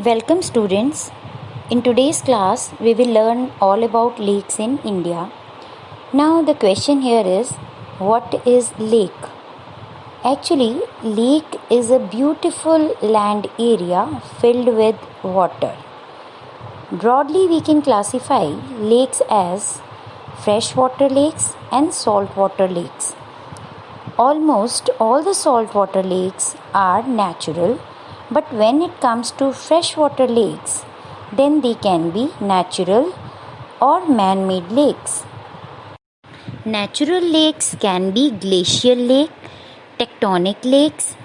Welcome students. In today's class we will learn all about lakes in India. Now the question here is, what is lake? Actually, lake is a beautiful land area filled with water. Broadly we can classify lakes as freshwater lakes and saltwater lakes. Almost all the saltwater lakes are natural, but when it comes to freshwater lakes, then they can be natural or man-made lakes. Natural lakes can be glacial lake, tectonic lakes,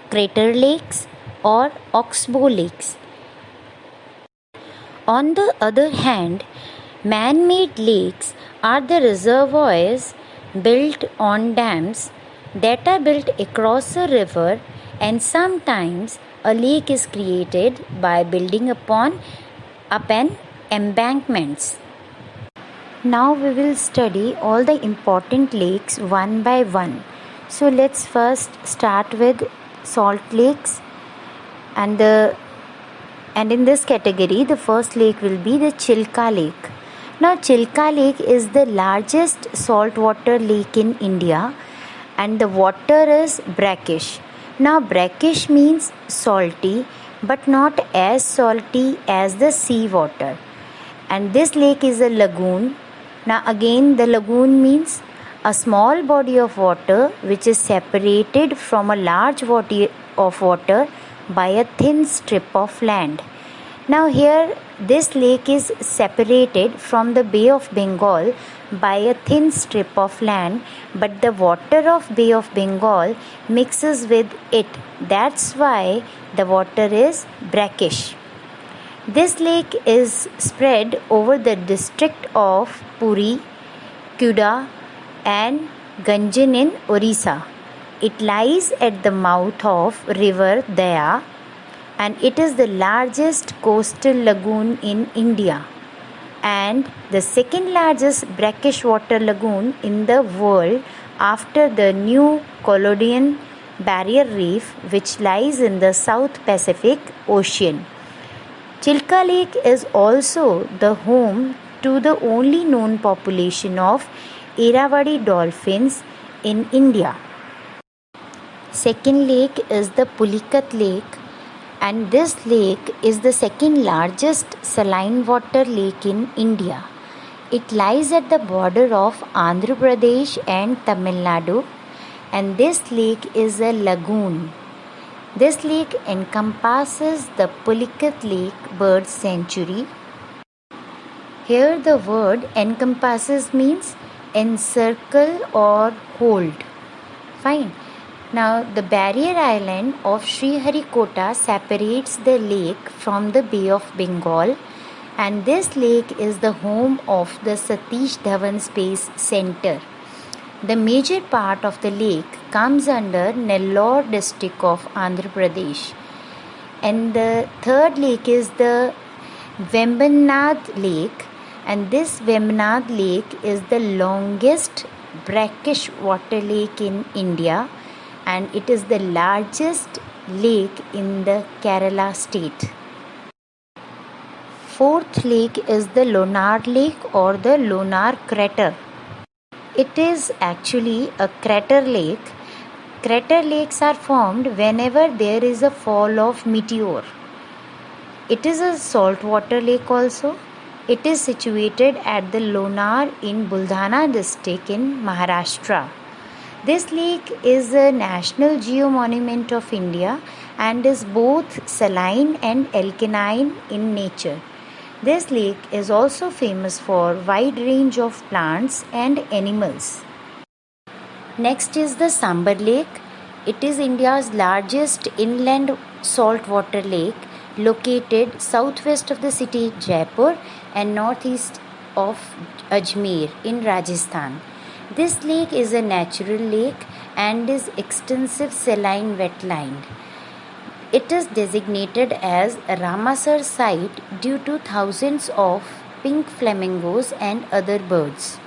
crater lakes, or oxbow lakes. On the other hand, man-made lakes are the reservoirs built on dams that are built across a river, and sometimes a lake is created by building up an embankments. Now we will study all the important lakes one by one. So let's first start with salt lakes, and in this category the first lake will be the Chilka Lake. Now Chilka Lake is the largest saltwater lake in India, and the water is brackish. Now brackish means salty, but not as salty as the sea water. And this lake is a lagoon. Now again, the lagoon means a small body of water which is separated from a large body of water by a thin strip of land. Now here this lake is separated from the Bay of Bengal by a thin strip of land, but the water of Bay of Bengal mixes with it. That's why the water is brackish. This lake is spread over the district of Puri, Kuda and Ganjan in Orissa. It lies at the mouth of river Daya, and it is the largest coastal lagoon in India and the second largest brackish water lagoon in the world after the New Caledonian Barrier Reef, which lies in the South Pacific Ocean. Chilka Lake is also the home to the only known population of Irrawaddy dolphins in India. Second lake is the Pulicat Lake, and this lake is the second largest saline water lake in India. It lies at the border of Andhra Pradesh and Tamil Nadu, and this lake is a lagoon. This lake encompasses the Pulicat Lake Bird Sanctuary. Here the word encompasses means encircle or hold. Fine. Now the barrier island of Sriharikota separates the lake from the Bay of Bengal, and this lake is the home of the Satish Dhawan Space Center. The major part of the lake comes under Nellore district of Andhra Pradesh. And the third lake is the Vembanad Lake, and this Vembanad Lake is the longest brackish water lake in India, and it is the largest lake in the Kerala state. Fourth lake is the Lonar Lake or the Lonar Crater. It is actually a crater lake. Crater lakes are formed whenever there is a fall of meteor. It is a saltwater lake also. It is situated at the Lonar in Buldhana district in Maharashtra. This lake is a national geomonument of India and is both saline and alkaline in nature. This lake is also famous for wide range of plants and animals. Next is the Sambar Lake. It is India's largest inland saltwater lake, located southwest of the city Jaipur and northeast of Ajmer in Rajasthan. This lake is a natural lake and is extensive saline wetland. It is designated as a Ramsar site due to thousands of pink flamingos and other birds.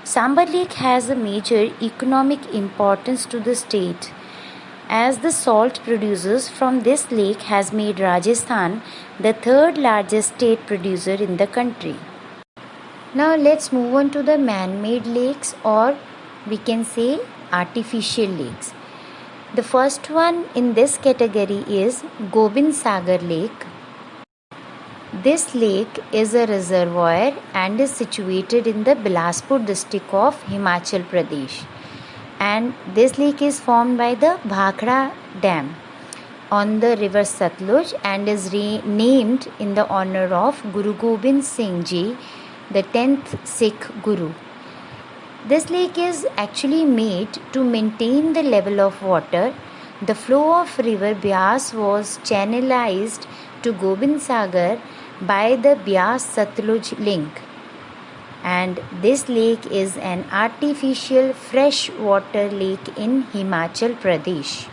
Sambar Lake has a major economic importance to the state. as the salt producers from this lake has made Rajasthan the third largest state producer in the country. Now let's move on to the man-made lakes, or we can say artificial lakes. The first one in this category is Gobind Sagar Lake. This lake is a reservoir and is situated in the Bilaspur district of Himachal Pradesh. And this lake is formed by the Bhakra Dam on the river Satluj and is named in the honor of Guru Gobind Singh Ji, the 10th Sikh Guru. This lake is actually made to maintain the level of water. The flow of river Byas was channelized to Gobind Sagar by the Byas Satluj link, and this lake is an artificial freshwater lake in Himachal Pradesh.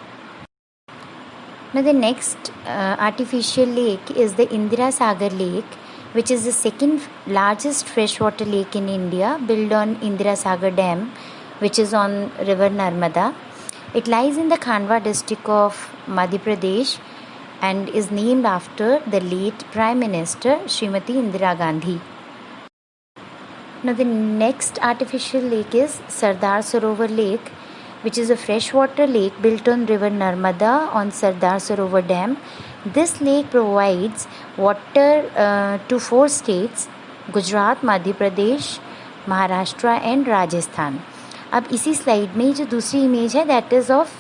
Now the next artificial lake is the Indira Sagar Lake, which is the second largest freshwater lake in India, built on Indira Sagar Dam, which is on river Narmada. It lies in the Khandwa district of Madhya Pradesh and is named after the late Prime Minister Srimati Indira Gandhi. Now the next artificial lake is Sardar Sarovar Lake, which is a freshwater lake built on river Narmada on Sardar Sarovar Dam. This lake provides water to 4 states, Gujarat, Madhya Pradesh, Maharashtra and Rajasthan. अब इसी slide में जो दूसरी image है that is of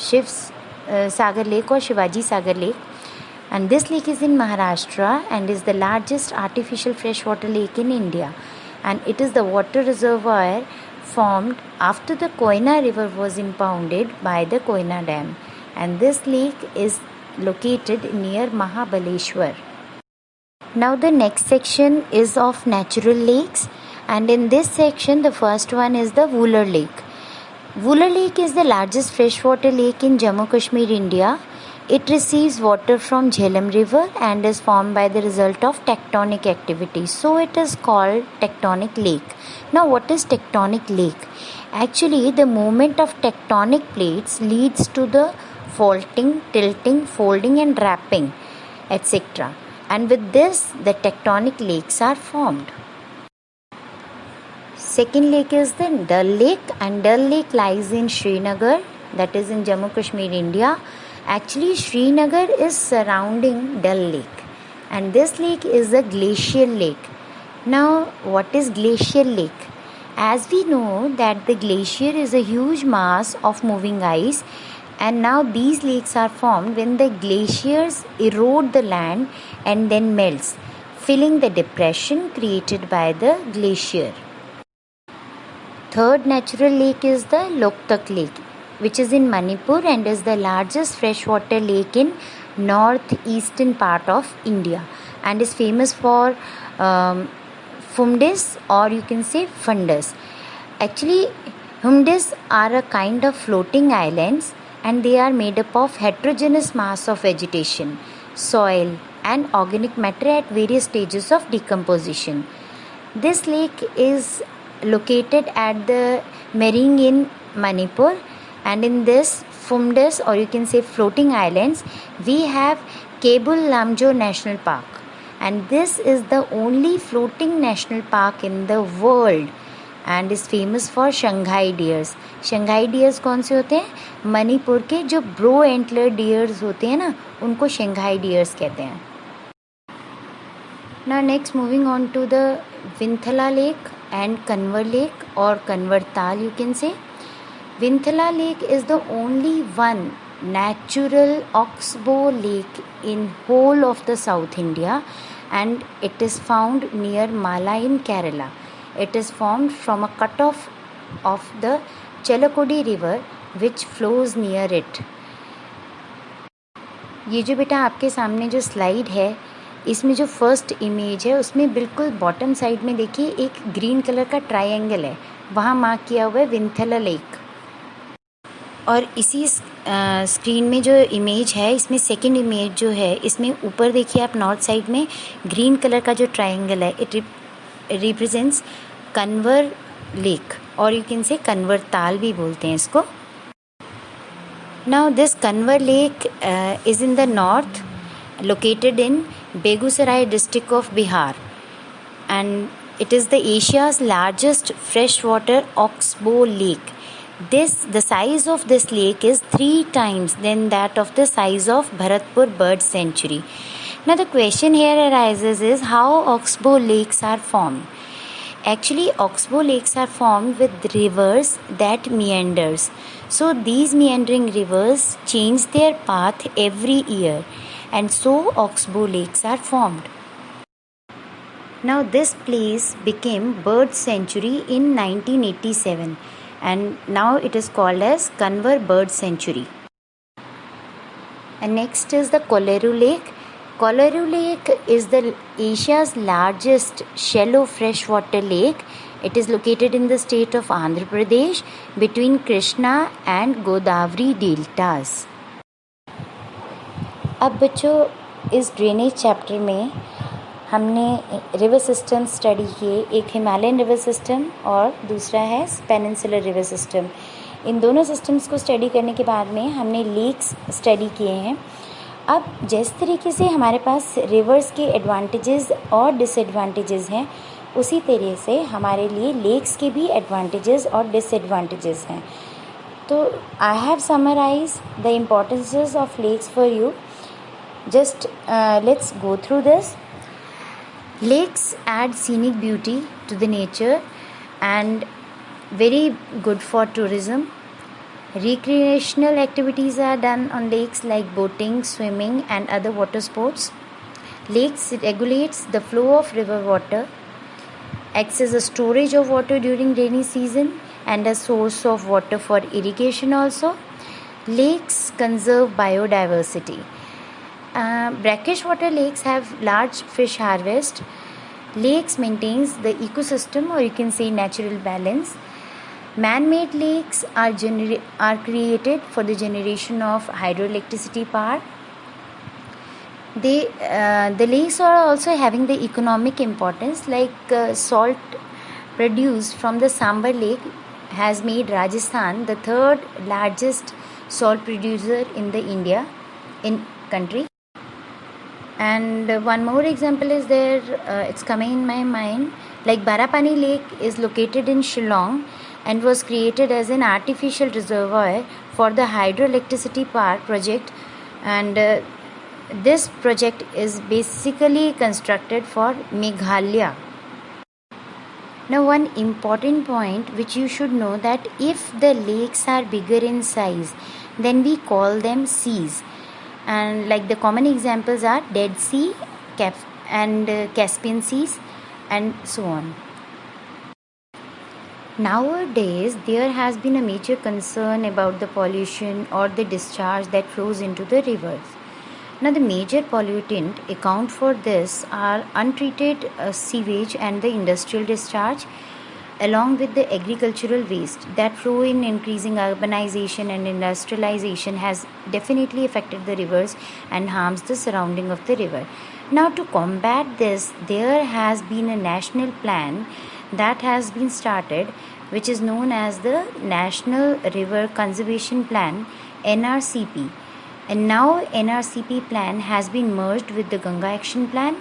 Shiv Sagar lake और Shivaji Sagar lake, and this lake is in Maharashtra and is the largest artificial freshwater lake in India, and it is the water reservoir formed after the Koyna river was impounded by the Koyna Dam, and this lake is located near Mahabaleshwar. Now the next section is of natural lakes, and in this section the first one is the Vular Lake. Vular Lake is the largest freshwater lake in Jammu Kashmir, India. It receives water from Jhelum River and is formed by the result of tectonic activity. So it is called tectonic lake. Now what is tectonic lake? Actually the movement of tectonic plates leads to the faulting, tilting, folding and wrapping, etc. And with this the tectonic lakes are formed. Second lake is the Dal Lake, and Dal Lake lies in Srinagar, that is in Jammu Kashmir, India. Actually Srinagar is surrounding Dal Lake, and this lake is a glacial lake. Now what is glacial lake? As we know that the glacier is a huge mass of moving ice, and now these lakes are formed when the glaciers erode the land and then melts, filling the depression created by the glacier. Third natural lake is the Loktak Lake, which is in Manipur and is the largest freshwater lake in northeastern part of India, and is famous for Humdis, or you can say fungus. Actually Humdis are a kind of floating islands, and they are made up of heterogeneous mass of vegetation, soil and organic matter at various stages of decomposition. This lake is located at the Mering in Manipur, and in this Humdis, or you can say floating islands, we have Kebul Lamjor National Park, and this is the only floating national park in the world and is famous for Shanghai deers. Shanghai deers कौन से होते हैं? मणिपुर के जो bro antler dears होते हैं ना, उनको शंघाई डियर्स कहते हैं. Now next moving on to the Vinthala Lake and Kanwar Lake, or Kanwar Tal you can say. Vinthala Lake is the only one natural oxbow lake in whole of the South India, and it is found near Mala in Kerala. It is formed from a cutoff of the Chelakodi river which flows near it. ये जो बेटा आपके सामने जो slide है, इसमें जो first image है उसमें बिल्कुल बॉटम साइड में देखिए एक ग्रीन कलर का ट्रायंगल है, वहाँ मार्क किया हुआ है विंथला लेक. और इसी स्क्रीन में जो इमेज है इसमें सेकंड इमेज जो है, इसमें ऊपर देखिए आप नॉर्थ साइड में ग्रीन कलर का जो ट्रायंगल है, इट रिप्रेजेंट्स कन्वर लेक, और यू कैन से कन्वर ताल भी बोलते हैं इसको. Now, this Kanwar Lake is in the north, located in Begusarai district of Bihar, and it is the Asia's largest freshwater oxbow lake. The size of this lake is 3 times than that of the size of Bharatpur Bird Sanctuary. Now the question here arises is how oxbow lakes are formed. Actually, oxbow lakes are formed with rivers that meanders. So these meandering rivers change their path every year, and so oxbow lakes are formed. Now this place became Bird Sanctuary in 1987, and now it is called as Kanwar Bird Sanctuary. And next is the Koleru Lake. Koleru Lake is the Asia's largest shallow freshwater lake. It is located in the state of Andhra Pradesh between Krishna and Godavari deltas. अब बच्चों इस drainage chapter में हमने river system study किए. एक Himalayan river system और दूसरा है पेनिनसुलर रिवर सिस्टम. इन दोनों सिस्टम्स को स्टडी करने के बाद में हमने लेक्स स्टडी किए हैं. अब जिस तरीके से हमारे पास रिवर्स के एडवांटेजेस और डिसएडवांटेजेस हैं, उसी तरह से हमारे लिए लेक्स के भी एडवांटेजेस और डिसएडवांटेजेस हैं. तो I have summarise the importances of lakes for you. Just let's go through this. Lakes add scenic beauty to the nature and very good for tourism. Recreational activities are done on lakes like boating, swimming and other water sports. Lakes regulates the flow of river water, acts as a storage of water during rainy season and a source of water for irrigation also. Lakes conserve biodiversity. Brackish water lakes have large fish harvest. Lakes maintains the ecosystem, or you can say natural balance. Man-made lakes are created for the generation of hydroelectricity power. The lakes are also having the economic importance, like salt produced from the Sambar lake has made Rajasthan the third largest salt producer in the country. And one more example is there, it's coming in my mind, like Barapani Lake is located in Shillong and was created as an artificial reservoir for the hydroelectricity power project, and this project is basically constructed for Meghalaya. Now one important point which you should know, that if the lakes are bigger in size, then we call them seas. And like the common examples are Dead Sea and Caspian Seas and so on. Nowadays there has been a major concern about the pollution or the discharge that flows into the rivers. Now the major pollutant account for this are untreated sewage and the industrial discharge, along with the agricultural waste that flow in. Increasing urbanization and industrialization has definitely affected the rivers and harms the surrounding of the river. Now to combat this, there has been a national plan that has been started, which is known as the National River Conservation Plan, NRCP. And now NRCP plan has been merged with the Ganga Action Plan.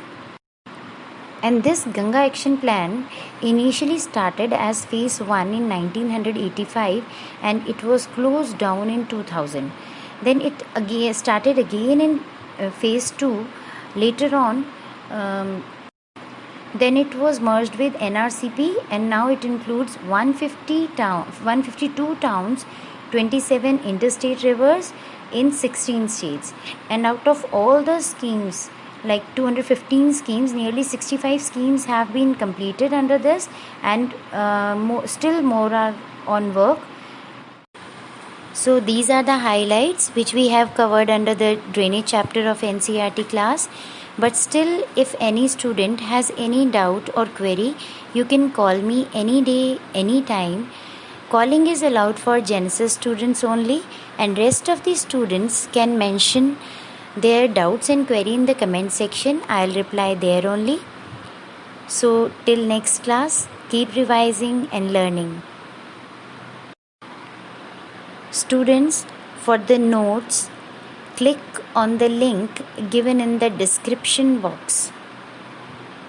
And this Ganga Action Plan initially started as phase 1 in 1985 and it was closed down in 2000. Then it started again in phase 2 later on. Then it was merged with NRCP and now it includes 152 towns, 27 interstate rivers in 16 states. And out of all the schemes, like 215 schemes, nearly 65 schemes have been completed under this, and still more are on work. So these are the highlights which we have covered under the drainage chapter of NCERT class. But still, if any student has any doubt or query, you can call me any day, any time. Calling is allowed for Genesis students only, and rest of the students can mention their doubts and query in the comment section. I'll reply there only. So till next class, keep revising and learning. Students, For the notes, click on the link given in the description box.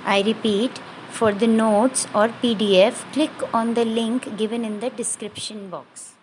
I repeat, for the notes or PDF, click on the link given in the description box.